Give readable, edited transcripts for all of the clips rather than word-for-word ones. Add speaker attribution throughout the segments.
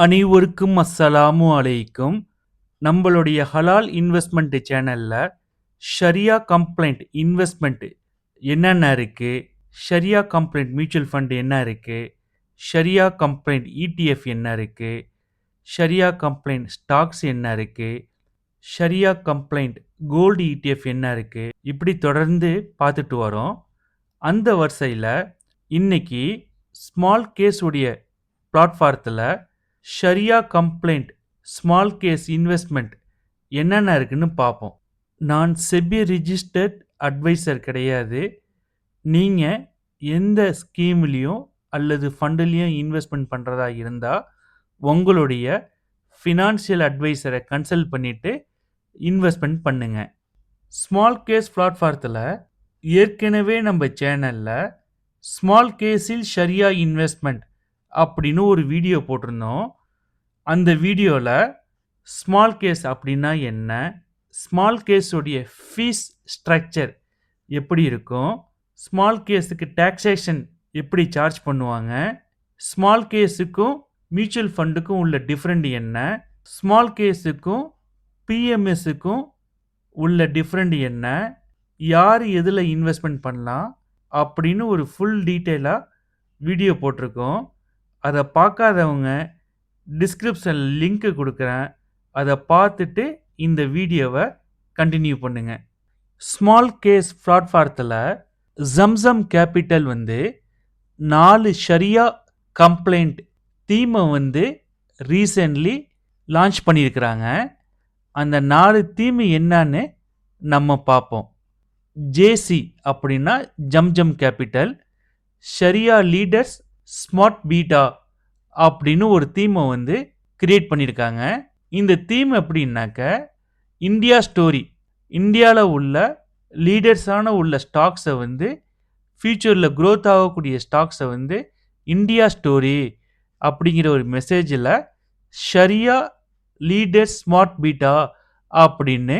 Speaker 1: அனைவருக்கும் அஸ்ஸலாமு அலைக்கும். நம்மளுடைய ஹலால் இன்வெஸ்ட்மெண்ட் சேனல்ல ஷரியா கம்ப்ளைண்ட் இன்வெஸ்ட்மெண்ட் என்னென்ன இருக்கு? ஷரியா கம்ப்ளைண்ட் மியூச்சுவல் ஃபண்ட் என்ன இருக்கு? ஷரியா கம்ப்ளைண்ட் ETF என்ன இருக்கு? ஷரியா கம்ப்ளைண்ட் ஸ்டாக்ஸ் என்ன இருக்கு? ஷரியா கம்ப்ளைண்ட் கோல்டு ETF என்ன இருக்கு? இப்படி தொடர்ந்து பார்த்துட்டு வரோம். அந்த வரிசையில இன்னைக்கு ஸ்மால் கேஸ் உடைய பிளாட்ஃபாரத்துல ஷரியா கம்ப்ளைண்ட் ஸ்மால் கேஸ் இன்வெஸ்ட்மெண்ட் என்னென்ன இருக்குன்னு பார்ப்போம். நான் செபி ரிஜிஸ்டர்ட் அட்வைசர் கிடையாது. நீங்கள் எந்த ஸ்கீம்லேயும் அல்லது ஃபண்டுலேயும் இன்வெஸ்ட்மெண்ட் பண்ணுறதா இருந்தால் உங்களுடைய ஃபினான்ஷியல் அட்வைசரை கன்சல்ட் பண்ணிவிட்டு இன்வெஸ்ட்மெண்ட் பண்ணுங்க. ஸ்மால் கேஸ் பிளாட்ஃபாரத்தில் ஏற்கனவே நம்ம சேனலில் ஸ்மால் கேஸில் ஷரியா இன்வெஸ்ட்மெண்ட் அப்படின்னு ஒரு வீடியோ போட்டிருந்தோம். அந்த வீடியோவில் ஸ்மால் கேஸ் அப்படின்னா என்ன, ஸ்மால் கேஸுடைய ஃபீஸ் ஸ்ட்ரக்சர் எப்படி இருக்கும், ஸ்மால் கேஸுக்கு டாக்ஸேஷன் எப்படி சார்ஜ் பண்ணுவாங்க, ஸ்மால் கேஸுக்கும் மியூச்சுவல் ஃபண்டுக்கும் உள்ள டிஃப்ரெண்ட் என்ன, ஸ்மால் கேஸுக்கும் பிஎம்எஸ்ஸுக்கும் உள்ள டிஃப்ரெண்ட் என்ன, யார் எதில் இன்வெஸ்ட்மெண்ட் பண்ணலாம் அப்படின்னு ஒரு ஃபுல் டீட்டெயிலாக வீடியோ போட்டிருக்கோம். அதை பார்க்காதவங்க டிஸ்கிரிப்ஷனில் லிங்க்கு கொடுக்குறேன். அதை பார்த்துட்டு இந்த வீடியோவை கண்டினியூ பண்ணுங்க. ஸ்மால் கேஸ் பிளாட்ஃபாரத்தில் ஜம்சம் கேபிட்டல் 4 ஷரியா கம்ப்ளைண்ட் தீமை ரீசென்ட்லி லான்ச் பண்ணியிருக்கிறாங்க. அந்த 4 தீம் என்னன்னு நம்ம பார்ப்போம். ஜேசி அப்படின்னா Zamzam capital, sharia leaders smart beta அப்படின்னு ஒரு தீமை கிரியேட் பண்ணியிருக்காங்க. இந்த தீம் எப்படின்னாக்க இந்தியா ஸ்டோரி, இந்தியாவில் உள்ள லீடர்ஸான உள்ள ஸ்டாக்ஸை ஃபியூச்சரில் க்ரோத் ஆகக்கூடிய ஸ்டாக்ஸை இந்தியா ஸ்டோரி அப்படிங்கிற ஒரு மெசேஜில் ஷரியா லீடர்ஸ் ஸ்மார்ட் பீட்டா அப்படின்னு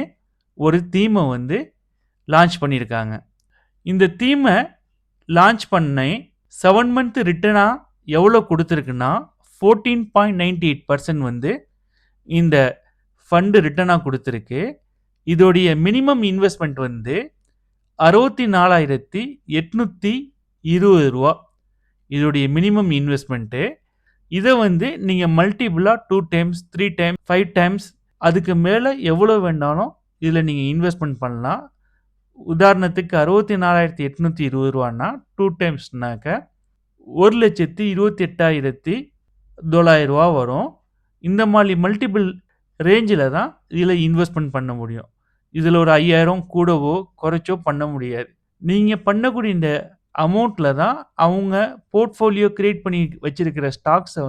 Speaker 1: ஒரு தீமை லான்ச் பண்ணியிருக்காங்க. இந்த தீமை லான்ச் பண்ண 7 மந்த் ரிட்டனாக எவ்வளோ கொடுத்துருக்குன்னா 14.98% இந்த ஃபண்டு ரிட்டனாக கொடுத்துருக்கு. இதோடைய மினிமம் இன்வெஸ்ட்மெண்ட் 64,820 ரூபா. இதோடைய மினிமம் இன்வெஸ்ட்மெண்ட்டு. இதை நீங்கள் மல்டிபிளாக 2 டைம்ஸ் 3 டைம்ஸ் 5 டைம்ஸ் அதுக்கு மேலே எவ்வளோ வேண்டாலும் இதில் நீங்கள் இன்வெஸ்ட்மெண்ட் பண்ணலாம். உதாரணத்துக்கு 64,820 ரூபான்னா 2 டைம்ஸ்னாக்க 1,28,900 ரூபா வரும். இந்த மாதிரி மல்டிபிள் ரேஞ்சில் தான் இதில் இன்வெஸ்ட்மெண்ட் பண்ண முடியும். இதில் ஒரு 5,000 கூடவோ குறைச்சோ பண்ண முடியாது. நீங்கள் பண்ணக்கூடிய இந்த அமௌண்ட்டில் தான் அவங்க போர்ட்ஃபோலியோ கிரியேட் பண்ணி வச்சிருக்கிற ஸ்டாக்ஸை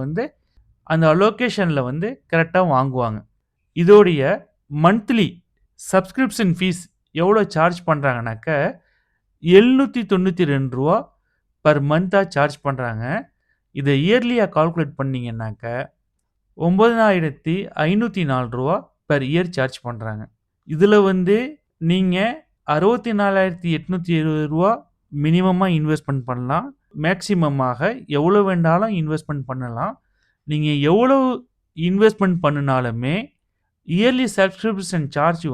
Speaker 1: அந்த அலோகேஷனில் கரெக்டாக வாங்குவாங்க. இதோடைய மந்த்லி சப்ஸ்கிரிப்ஷன் ஃபீஸ் எவ்வளோ சார்ஜ் பண்ணுறாங்கனாக்க 792 ரூபா பர் மந்த்தாக சார்ஜ் பண்ணுறாங்க. இதை இயர்லியாக கால்குலேட் பண்ணிங்கன்னாக்க 9,504 ரூபா பெர் இயர் சார்ஜ் பண்ணுறாங்க. இதில் நீங்கள் 64,820 ரூபா மினிமமாக இன்வெஸ்ட்மெண்ட் பண்ணலாம். மேக்சிமமாக எவ்வளோ வேண்டாலும் இன்வெஸ்ட்மெண்ட் பண்ணலாம். நீங்கள் எவ்வளோ இன்வெஸ்ட்மெண்ட் பண்ணினாலுமே இயர்லி சப்ஸ்கிரிப்ஷன் சார்ஜ்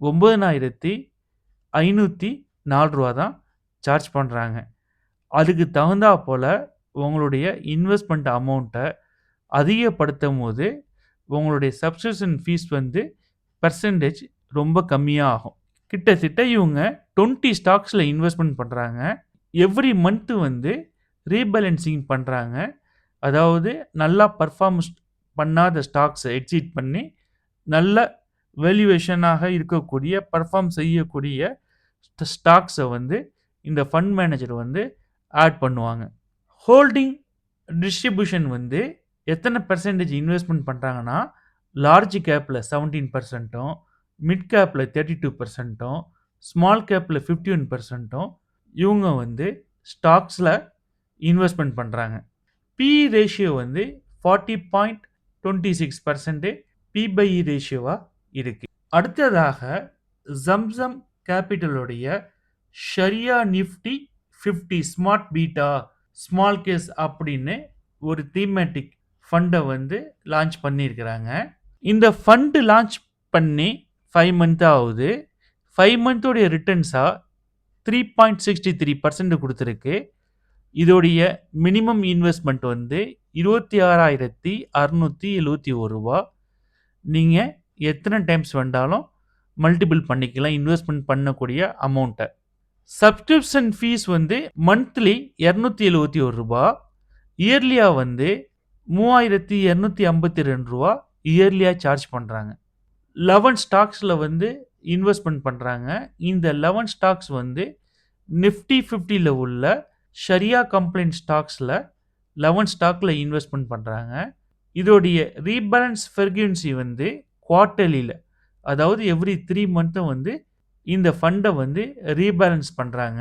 Speaker 1: 9,504 ரூபா தான் சார்ஜ் பண்ணுறாங்க. அதுக்கு தகுந்தா போல் உங்களுடைய இன்வெஸ்ட்மெண்ட் அமௌண்ட்டை அதிகப்படுத்தும் போது உங்களுடைய சப்ஸ்கிரிப்ஷன் ஃபீஸ் பெர்சன்டேஜ் ரொம்ப கம்மியாக ஆகும். கிட்டத்தட்ட இவங்க 20 ஸ்டாக்ஸில் இன்வெஸ்ட்மெண்ட் பண்ணுறாங்க. எவ்ரி மந்த்து ரீபேலன்சிங் பண்ணுறாங்க. அதாவது நல்லா பர்ஃபார்மன்ஸ் பண்ணாத ஸ்டாக்ஸை எக்ஸிட் பண்ணி நல்ல வேல்யூவேஷனாக இருக்கக்கூடிய பர்ஃபார்ம் செய்யக்கூடிய ஸ்டாக்ஸை இந்த ஃபண்ட் மேனேஜர் ஆட் பண்ணுவாங்க. ஹோல்டிங் டிஸ்ட்ரிபியூஷன் எத்தனை பெர்சன்டேஜ் இன்வெஸ்ட்மெண்ட் பண்ணுறாங்கன்னா லார்ஜ் கேப்பில் 17%, மிட் கேப்பில் 32%, ஸ்மால் கேப்பில் 51% இவங்க ஸ்டாக்ஸில் இன்வெஸ்ட்மெண்ட் பண்ணுறாங்க. பி ரேஷியோ 40.26% பி/இ ரேஷியோவாக இருக்குது. அடுத்ததாக ஜம்சம் கேபிட்டலுடைய sharia Nifty 50 smart beta smallcase அப்படின்னு ஒரு தீமேட்டிக் ஃபண்ட வந்து லான்ச் பண்ணியிருக்கிறாங்க. இந்த ஃபண்ட் லான்ச் பண்ணி 5 மந்த் ஆகுது. 5 மந்தோடைய ரிட்டர்ன்ஸா 3.63% குடுத்திருக்கு. இதோடைய மினிமம் இன்வெஸ்ட்மென்ட் வந்து ரூ. 26,671. நீங்க எத்தனை டைம்ஸ் வேண்டாலும் மல்டிபிள் பண்ணிக்கலாம் இன்வெஸ்ட்மென்ட் பண்ணக்கூடிய அமௌண்ட்ட. சப்ஸ்கிரிப்ஷன் ஃபீஸ் வந்து மந்த்லி ரூ. 271. இயர்லியா வந்து ரூ. 3,252 இயர்லியா சார்ஜ் பண்றாங்க. 11 ஸ்டாக்ஸ்ல வந்து இன்வெஸ்ட்மென்ட் பண்றாங்க. இந்த 11 ஸ்டாக்ஸ் வந்து நிஃப்டி 50ல உள்ள ஷரியா கம்ப்ளைண்ட் ஸ்டாக்ஸ்ல 11 ஸ்டாக்ல இன்வெஸ்ட்மென்ட் பண்றாங்க. இதோடைய ரீபேலன்ஸ் ஃப்ரீக்வென்சி வந்து குவார்ட்டர்லில, அதாவது எவ்ரி 3 மந்த்தும் வந்து இந்த ஃபண்ட வந்து ரீபேலன்ஸ் பண்றாங்க.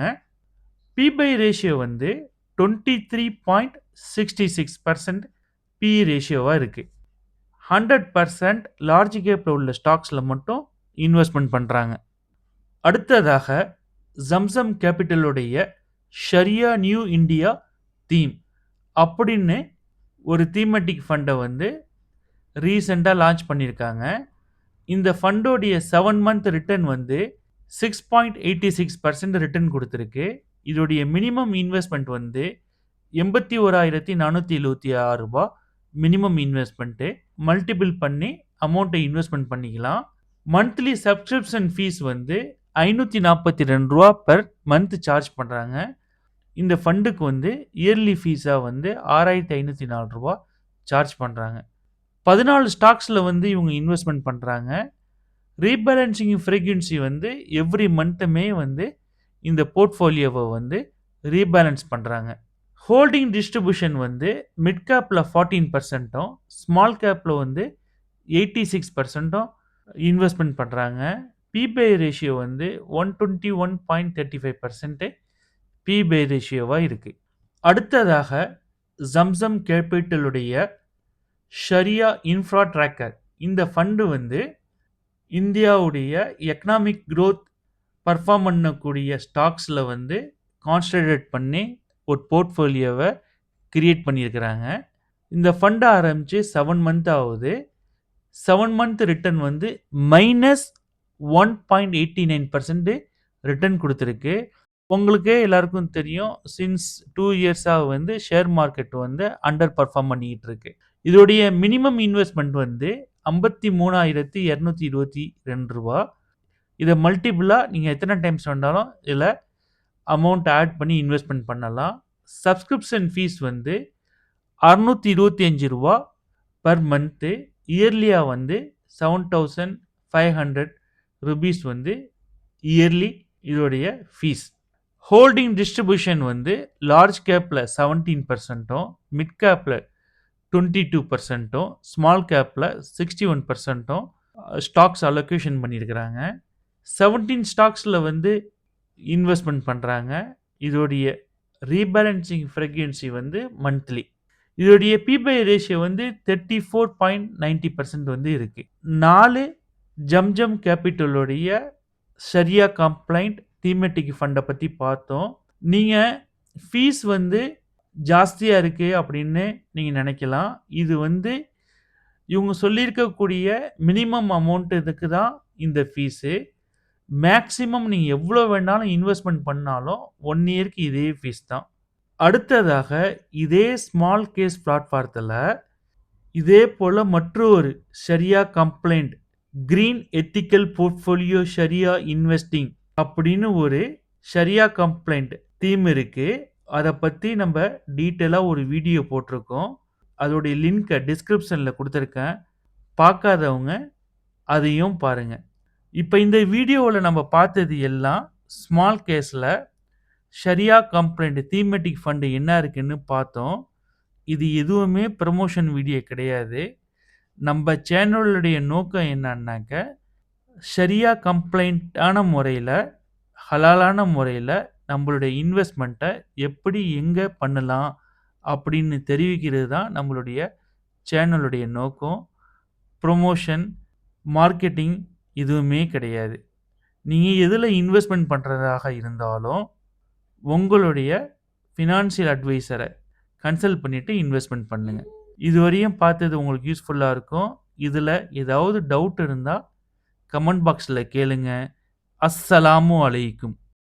Speaker 1: பி/பை ரேஷியோ வந்து 23.66% பி ரேஷியோவா இருக்கு. 100% லார்ஜ் கேப்ல உள்ள ஸ்டாக்ஸ்ல மட்டும் இன்வெஸ்ட்மென்ட் பண்றாங்க. அடுத்ததாக ஜம்சம் கேபிட்டலுடைய ஷரியா நியூ இந்தியா தீம் அப்படின்னு ஒரு தீமெட்டிக் ஃபண்டை வந்து ரீசெண்டாக லான்ச் பண்ணியிருக்காங்க. இந்த ஃபண்டோடைய 7 மந்த் ரிட்டர்ன் வந்து 6.86% ரிட்டர்ன் கொடுத்துருக்கு. இதோடைய மினிமம் இன்வெஸ்ட்மெண்ட் வந்து ரூ. 81,476 மினிமம் இன்வெஸ்ட்மெண்ட்டு. மல்டிபிள் பண்ணி அமௌண்ட்டை இன்வெஸ்ட்மெண்ட் பண்ணிக்கலாம். மந்த்லி சப்ஸ்கிரிப்ஷன் ஃபீஸ் வந்து ரூ. 542 பெர் மந்த் சார்ஜ் பண்ணுறாங்க. இந்த ஃபண்டுக்கு வந்து இயர்லி ஃபீஸாக வந்து ரூ. 6,504 சார்ஜ் பண்ணுறாங்க. 14 ஸ்டாக்ஸில் வந்து இவங்க இன்வெஸ்ட்மெண்ட் பண்ணுறாங்க. ரீபேலன்சிங் ஃப்ரீக்வென்சி வந்து எவ்ரி மந்த்துமே வந்து இந்த போர்ட்ஃபோலியோவை வந்து ரீபேலன்ஸ் பண்ணுறாங்க. ஹோல்டிங் டிஸ்ட்ரிபியூஷன் வந்து மிட் கேப்பில் 14%, ஸ்மால் கேப்பில் வந்து 86% இன்வெஸ்ட்மெண்ட் பண்ணுறாங்க. பி/பை ரேஷியோ வந்து 121.35% பி/பை ரேஷியோவாக இருக்குது. அடுத்ததாக ஜம்சம் கேபிட்டலுடைய ஷரியா இன்ஃப்ரா ட்ராக்கர். இந்த ஃபண்டு வந்து இந்தியாவுடைய எக்கனாமிக் growth பர்ஃபார்ம் பண்ணக்கூடிய ஸ்டாக்ஸில் வந்து கான்சன்ட்ரேட் பண்ணி ஒரு போர்ட்ஃபோலியோவை கிரியேட் பண்ணியிருக்கிறாங்க. இந்த ஃபண்டை ஆரம்பித்து 7 மந்த் ஆகுது. 7 மந்த் ரிட்டர்ன் வந்து -1.89% ரிட்டர்ன் கொடுத்துருக்கு. உங்களுக்கே எல்லாருக்கும் தெரியும், சின்ஸ் 2 இயர்ஸாக வந்து ஷேர் மார்க்கெட் வந்து அண்டர் பர்ஃபார்ம் பண்ணிக்கிட்டு இருக்கு. இதோடைய மினிமம் இன்வெஸ்ட்மெண்ட் வந்து ரூ. 53,222. இதை மல்டிபிளாக நீங்கள் எத்தனை டைம்ஸ் வேண்டாலும் இதில் அமௌண்ட் ஆட் பண்ணி இன்வெஸ்ட்மெண்ட் பண்ணலாம். சப்ஸ்கிரிப்ஷன் ஃபீஸ் வந்து ரூ. 625 பர் மந்த்து. இயர்லியாக வந்து 7,500 ருபீஸ் வந்து இயர்லி இதோடைய ஃபீஸ். ஹோல்டிங் டிஸ்ட்ரிபியூஷன் வந்து லார்ஜ் கேப்பில் 17%, மிட் கேப்பில் 22%, ஸ்மால் கேப்பில் 61% ஸ்டாக்ஸ் அலோகேஷன் பண்ணியிருக்கிறாங்க. 17 ஸ்டாக்ஸில் வந்து இன்வெஸ்ட்மெண்ட் பண்ணுறாங்க. இதோடைய ரீபேலன்சிங் ஃப்ரீக்வென்சி வந்து மந்த்லி. இதோடைய பி/பை ரேஷியோ வந்து 34.90% வந்து இருக்குது. 4 ஜம்ஜம் கேபிட்டலுடைய ஷரியா கம்ப்ளைண்ட் தீமெட்டிக் ஃபண்டை பற்றி பார்த்தோம். நீங்கள் ஃபீஸ் வந்து ஜாஸ்தியாக இருக்குது அப்படின்னு நீங்கள் நினைக்கலாம். இது வந்து இவங்க சொல்லியிருக்கக்கூடிய மினிமம் அமௌண்ட் இதுக்கு தான் இந்த ஃபீஸு. மேக்ஸிமம் நீங்கள் எவ்வளோ வேணாலும் இன்வெஸ்ட்மெண்ட் பண்ணாலும் 1 இயருக்கு இதே ஃபீஸ் தான். அடுத்ததாக இதே ஸ்மால் கேஸ் பிளாட்ஃபாரத்தில் இதே போல் மற்றொரு sharia compliant green ethical portfolio sharia investing அப்படின்னு ஒரு ஷரியா கம்ப்ளைண்ட் தீம் இருக்குது. அதை பற்றி நம்ம டீட்டெயிலாக ஒரு வீடியோ போட்டிருக்கோம். அதோடைய லிங்க்கை டிஸ்கிரிப்ஷனில் கொடுத்துருக்கேன். பார்க்காதவங்க அதையும் பாருங்கள். இப்போ இந்த வீடியோவில் நம்ம பார்த்தது எல்லாம் ஸ்மால் கேஸில் ஷரியா கம்ப்ளைண்ட் தீமெட்டிக் ஃபண்டு என்ன இருக்குன்னு பார்த்தோம். இது எதுவுமே ப்ரமோஷன் வீடியோ கிடையாது. நம்ம சேனலுடைய நோக்கம் என்னன்னாக்க ஷரியா கம்ப்ளைண்ட்டான முறையில், ஹலாலான முறையில் நம்மளுடைய இன்வெஸ்ட்மெண்ட்டை எப்படி எங்கே பண்ணலாம் அப்படின்னு தெரிவிக்கிறது தான் நம்மளுடைய சேனலுடைய நோக்கம். ப்ரொமோஷன், மார்க்கெட்டிங் எதுவுமே கிடையாது. நீங்கள் எதில் இன்வெஸ்ட்மெண்ட் பண்ணுறதாக இருந்தாலும் உங்களுடைய ஃபினான்ஷியல் அட்வைசரை கன்சல்ட் பண்ணிவிட்டு இன்வெஸ்ட்மெண்ட் பண்ணுங்கள். இதுவரையும் பார்த்தது உங்களுக்கு யூஸ்ஃபுல்லா இருக்கும். இதுல ஏதாவது டவுட் இருந்தா கமெண்ட் பாக்ஸ்ல கேளுங்க. அஸ்ஸலாமு அலைக்கும்.